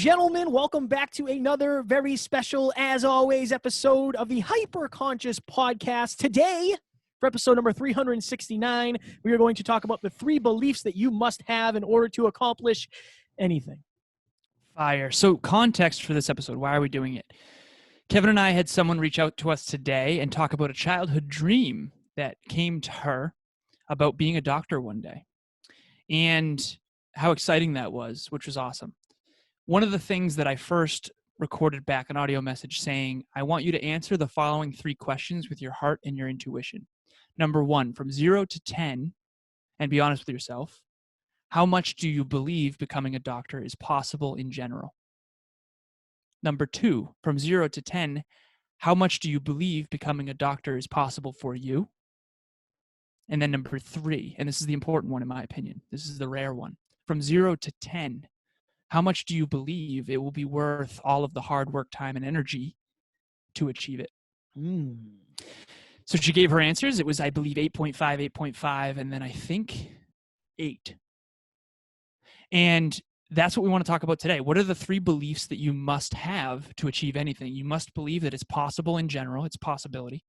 gentlemen, welcome back to another very special, as always, episode of the Hyperconscious Podcast. Today, for episode number 369, we are going to talk about the 3 beliefs that you must have in order to accomplish anything. Fire. So context for this episode, why are we doing it? Kevin and I had someone reach out to us today and talk about a childhood dream that came to her about being a doctor one day and how exciting that was, which was awesome. One of the things that I first recorded back an audio message saying, I want you to answer the following 3 questions with your heart and your intuition. Number 1, from 0 to 10, and be honest with yourself, how much do you believe becoming a doctor is possible in general? Number 2, from 0 to 10, how much do you believe becoming a doctor is possible for you? And then number 3, and this is the important one in my opinion, this is the rare one, from 0 to 10, how much do you believe it will be worth all of the hard work, time, and energy to achieve it? So she gave her answers. It was, I believe, 8.5, 8.5, and then I think 8. And that's what we want to talk about today. What are the 3 beliefs that you must have to achieve anything? You must believe that it's possible in general. It's a possibility.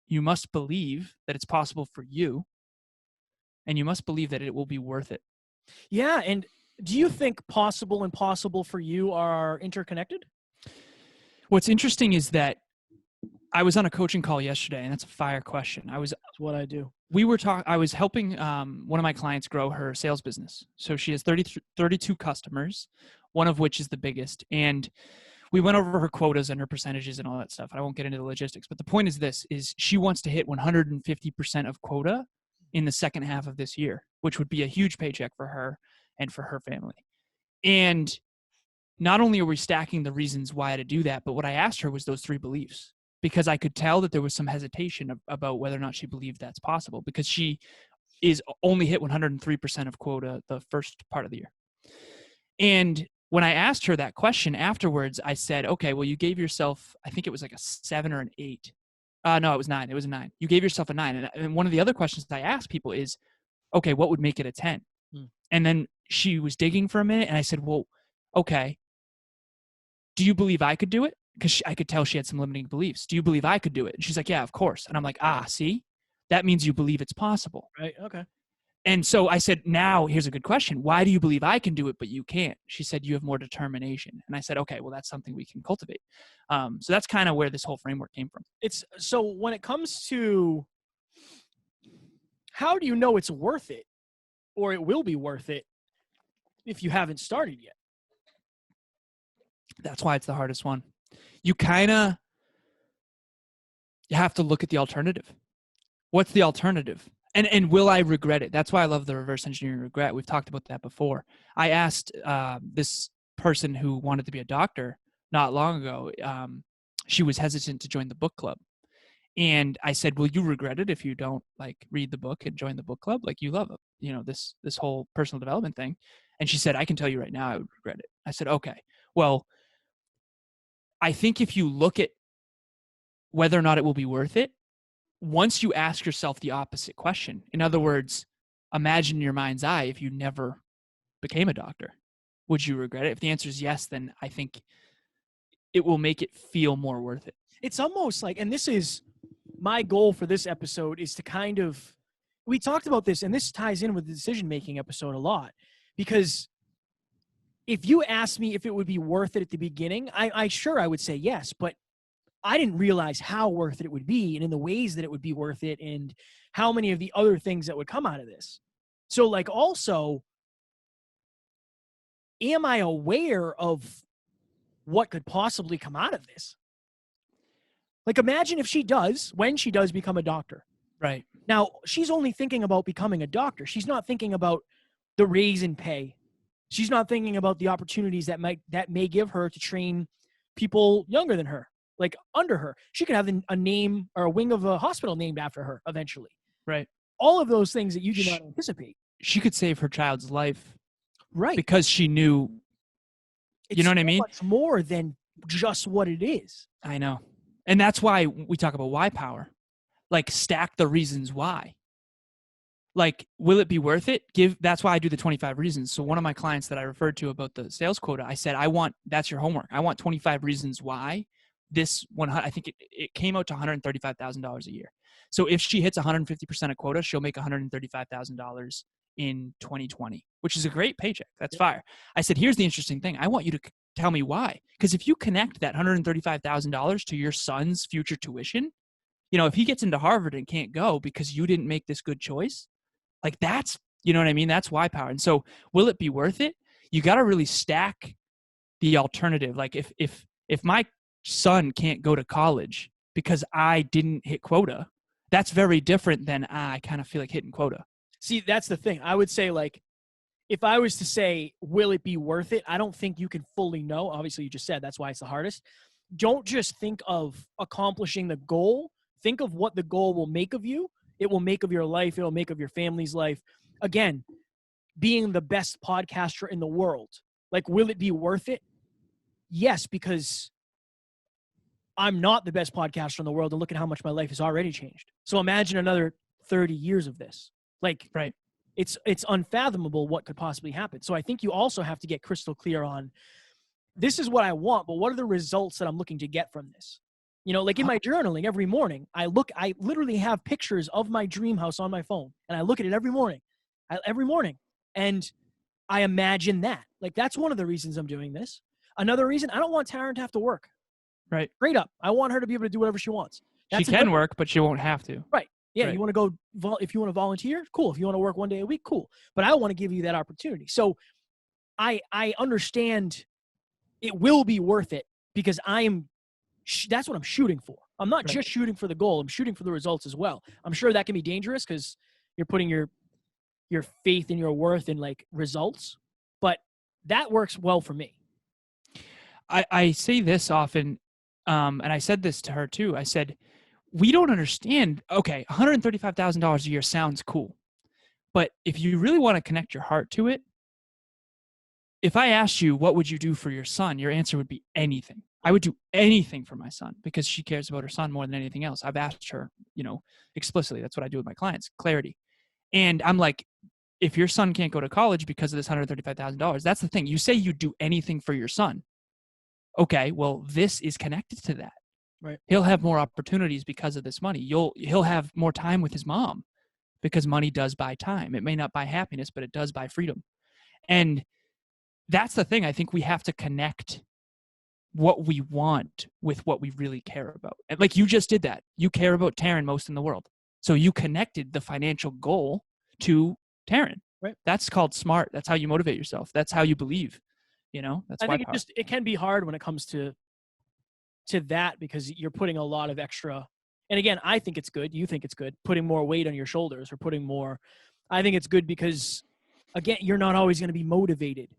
You must believe that it's possible for you. And you must believe that it will be worth it. Yeah, and do you think possible and possible for you are interconnected? What's interesting is that I was on a coaching call yesterday, and that's a fire question. That's what I do. I was helping one of my clients grow her sales business. So she has 32 customers, one of which is the biggest. And we went over her quotas and her percentages and all that stuff. I won't get into the logistics, but the point is this, is she wants to hit 150% of quota in the second half of this year, which would be a huge paycheck for her and for her family. And not only are we stacking the reasons why to do that, but what I asked her was those 3 beliefs, because I could tell that there was some hesitation about whether or not she believed that's possible, because she is only hit 103% of quota the first part of the year. And when I asked her that question afterwards, I said, okay, well, you gave yourself, I think it was like a 7 or an 8. No, it was 9. It was a 9. You gave yourself a 9. And one of the other questions that I ask people is, okay, what would make it a 10? And then she was digging for a minute, and I said, well, okay, do you believe I could do it? Because I could tell she had some limiting beliefs. Do you believe I could do it? And she's like, yeah, of course. And I'm like, see, that means you believe it's possible. Right. Okay. And so I said, now here's a good question. Why do you believe I can do it, but you can't? She said, you have more determination. And I said, okay, well, that's something we can cultivate. So that's kind of where this whole framework came from. So when it comes to how do you know it's worth it, or it will be worth it if you haven't started yet? That's why it's the hardest one. You have to look at the alternative. What's the alternative? And will I regret it? That's why I love the reverse engineering regret. We've talked about that before. I asked this person who wanted to be a doctor not long ago. She was hesitant to join the book club. And I said, will you regret it if you don't read the book and join the book club? You love it, this whole personal development thing. And she said, I can tell you right now, I would regret it. I said, okay, well, I think if you look at whether or not it will be worth it, once you ask yourself the opposite question, in other words, imagine in your mind's eye, if you never became a doctor, would you regret it? If the answer is yes, then I think it will make it feel more worth it. It's almost like, and this is my goal for this episode, is to we talked about this, and this ties in with the decision-making episode a lot, because if you asked me if it would be worth it at the beginning, I would say yes, but I didn't realize how worth it would be, and in the ways that it would be worth it, and how many of the other things that would come out of this. So also, am I aware of what could possibly come out of this? Imagine if when she does become a doctor. Right. Now, she's only thinking about becoming a doctor. She's not thinking about the raise in pay. She's not thinking about the opportunities that may give her to train people younger than her, under her. She could have a name or a wing of a hospital named after her eventually. Right. All of those things that you do not anticipate. She could save her child's life. Right. Because she knew, you know what I mean? It's more than just what it is. I know. And that's why we talk about why power. Stack the reasons why. like, will it be worth it? That's why I do the 25 reasons. So one of my clients that I referred to about the sales quota, I said, that's your homework. I want 25 reasons why this one, I think it came out to $135,000 a year. So if she hits 150% of quota, she'll make $135,000 in 2020, which is a great paycheck. That's fire. I said, here's the interesting thing. I want you to tell me why. Because if you connect that $135,000 to your son's future tuition, if he gets into Harvard and can't go because you didn't make this good choice, like that's, you know what I mean? That's why power. And so will it be worth it? You got to really stack the alternative. Like if my son can't go to college because I didn't hit quota, that's very different than I kind of feel like hitting quota. See, that's the thing. I would say, like, if I was to say, will it be worth it? I don't think you can fully know. Obviously, you just said that's why it's the hardest. Don't just think of accomplishing the goal. Think of what the goal will make of you. It will make of your life. It will make of your family's life. Again, being the best podcaster in the world. Like, will it be worth it? Yes, because I'm not the best podcaster in the world, and look at how much my life has already changed. So imagine another 30 years of this. Like, right. It's unfathomable what could possibly happen. So I think you also have to get crystal clear on, this is what I want, but what are the results that I'm looking to get from this? Like in my journaling every morning, I literally have pictures of my dream house on my phone, and I look at it every morning, and I imagine that. Like, that's one of the reasons I'm doing this. Another reason, I don't want Taryn to have to work. Right. Straight up. I want her to be able to do whatever she wants. She can work, but she won't have to. Right. Yeah, right. You want to go, if you want to volunteer, cool. If you want to work one day a week, cool. But I want to give you that opportunity. So I understand it will be worth it, because that's what I'm shooting for. I'm not just shooting for the goal. I'm shooting for the results as well. I'm sure that can be dangerous because you're putting your faith and your worth in, like, results, but that works well for me. I say this often, and I said this to her too. I said, we don't understand. Okay, $135,000 a year sounds cool, but if you really want to connect your heart to it, if I asked you, what would you do for your son? Your answer would be anything. I would do anything for my son, because she cares about her son more than anything else. I've asked her, explicitly. That's what I do with my clients, clarity. And I'm like, if your son can't go to college because of this $135,000, that's the thing. You say you do anything for your son. Okay, well, this is connected to that. Right. He'll have more opportunities because of this money. He'll have more time with his mom, because money does buy time. It may not buy happiness, but it does buy freedom. And that's the thing. I think we have to connect what we want with what we really care about. And like you just did that. You care about Taryn most in the world. So you connected the financial goal to Taryn. Right. That's called smart. That's how you motivate yourself. That's how you believe. That's I why think it can be hard when it comes to that, because you're putting a lot of extra. And again, I think it's good. You think it's good, putting more weight on your shoulders, or putting more. I think it's good because, again, you're not always going to be motivated.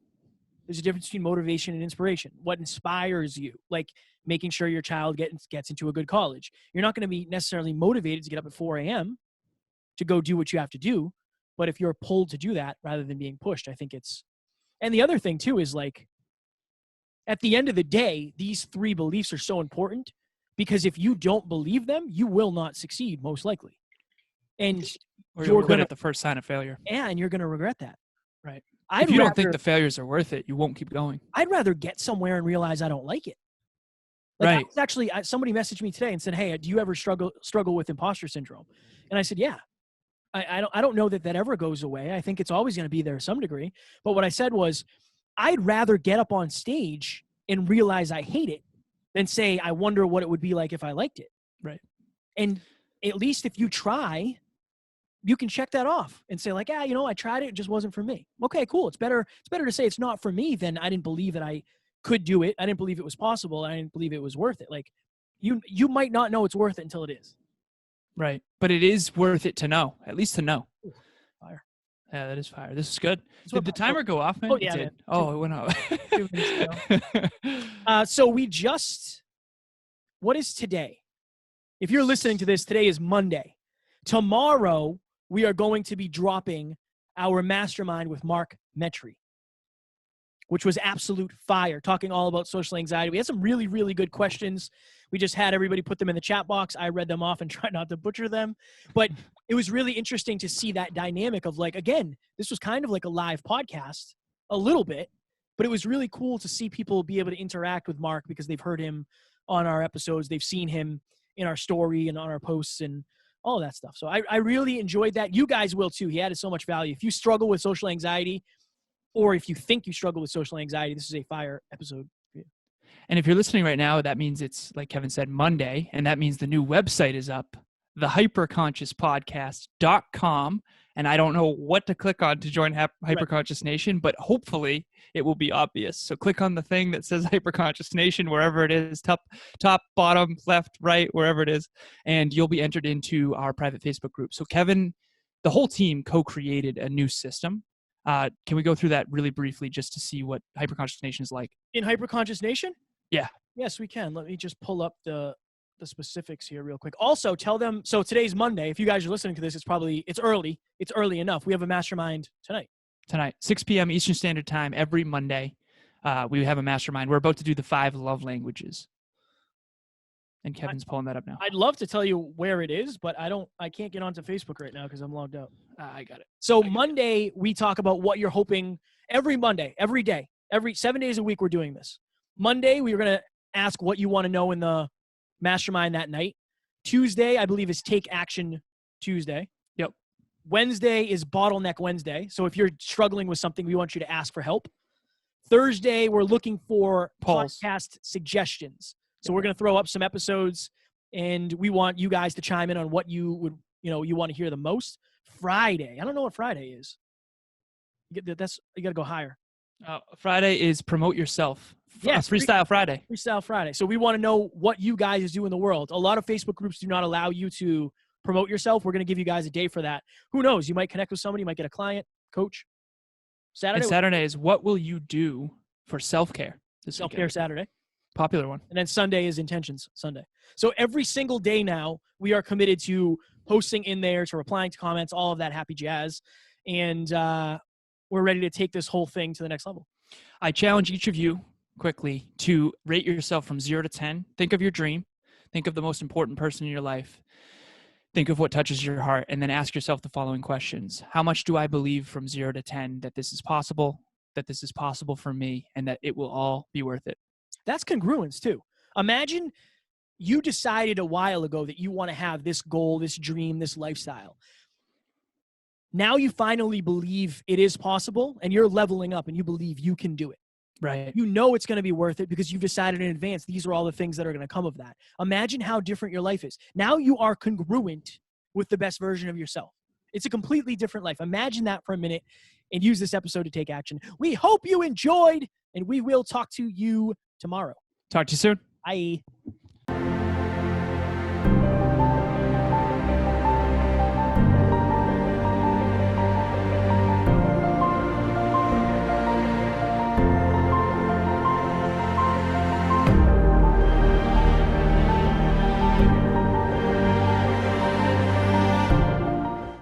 There's a difference between motivation and inspiration. What inspires you? Like making sure your child gets into a good college. You're not going to be necessarily motivated to get up at 4 a.m. to go do what you have to do. But if you're pulled to do that rather than being pushed, I think it's. And the other thing too is, like, at the end of the day, these 3 beliefs are so important, because if you don't believe them, you will not succeed, most likely. And you're good at the first sign of failure. Yeah, and you're going to regret that. Right. If you don't think the failures are worth it, you won't keep going. I'd rather get somewhere and realize I don't like it. Like, right. I was actually, somebody messaged me today and said, "Hey, do you ever struggle with imposter syndrome?" And I said, "Yeah." I don't know that ever goes away. I think it's always going to be there to some degree. But what I said was, I'd rather get up on stage and realize I hate it than say, I wonder what it would be like if I liked it. Right. And at least if you try, you can check that off and say, like, I tried it. It just wasn't for me. Okay, cool. It's better to say it's not for me than I didn't believe that I could do it. I didn't believe it was possible. I didn't believe it was worth it. Like, you might not know it's worth it until it is. Right. But it is worth it to know, at least to know. Ooh, fire. Yeah, that is fire. This is good. Did the timer go off, man? Oh, yeah. It did. It went off. 2 minutes ago. So what is today? If you're listening to this, today is Monday. Tomorrow, we are going to be dropping our mastermind with Mark Metry. which was absolute fire, talking all about social anxiety. We had some really, really good questions. We just had everybody put them in the chat box. I read them off and tried not to butcher them. But it was really interesting to see that dynamic of, like, again, this was kind of like a live podcast a little bit, but it was really cool to see people be able to interact with Mark because they've heard him on our episodes. They've seen him in our story and on our posts and all of that stuff. So I really enjoyed that. You guys will too. He added so much value. If you struggle with social anxiety, or if you think you struggle with social anxiety, this is a fire episode for you. And if you're listening right now, that means it's, like Kevin said, Monday, and that means the new website is up, thehyperconsciouspodcast.com. And I don't know what to click on to join Hyperconscious Nation, but hopefully it will be obvious. So click on the thing that says Hyperconscious Nation, wherever it is, top, bottom, left, right, wherever it is, and you'll be entered into our private Facebook group. So Kevin, the whole team co-created a new system. Can we go through that really briefly just to see what Hyperconscious Nation is like? In Hyperconscious Nation? Yeah. Yes, we can. Let me just pull up the specifics here real quick. Also, tell them, so today's Monday. If you guys are listening to this, it's early. It's early enough. We have a mastermind tonight. 6 p.m. Eastern Standard Time every Monday. We have a mastermind. We're about to do the 5 love languages. And Kevin's pulling that up now. I'd love to tell you where it is, but I can't get onto Facebook right now because I'm logged out. I got it. So Monday, we talk about what you're hoping every Monday, every day, every 7 days a week, we're doing this. Monday, we're going to ask what you want to know in the mastermind that night. Tuesday, I believe, is Take Action Tuesday. Yep. Wednesday is Bottleneck Wednesday. So if you're struggling with something, we want you to ask for help. Thursday, we're looking for podcast suggestions. So we're going to throw up some episodes, and we want you guys to chime in on what you would, you want to hear the most. Friday, I don't know what Friday is. You got to go higher. Friday is Promote Yourself. Yes, Freestyle Friday. Freestyle Friday. So we want to know what you guys do in the world. A lot of Facebook groups do not allow you to promote yourself. We're going to give you guys a day for that. Who knows? You might connect with somebody. You might get a client, coach. Saturday is what will you do for self-care? Self-care Saturday. Popular one. And then Sunday is Intentions Sunday. So every single day now, we are committed to posting in there, to replying to comments, all of that happy jazz. And we're ready to take this whole thing to the next level. I challenge each of you quickly to rate yourself from 0 to 10. Think of your dream. Think of the most important person in your life. Think of what touches your heart, and then ask yourself the following questions. How much do I believe from 0 to 10 that this is possible for me, and that it will all be worth it? That's congruence too. Imagine you decided a while ago that you want to have this goal, this dream, this lifestyle. Now you finally believe it is possible, and you're leveling up and you believe you can do it. Right. You know it's going to be worth it because you've decided in advance these are all the things that are going to come of that. Imagine how different your life is. Now you are congruent with the best version of yourself. It's a completely different life. Imagine that for a minute and use this episode to take action. We hope you enjoyed, and we will talk to you tomorrow. Talk to you soon. Bye.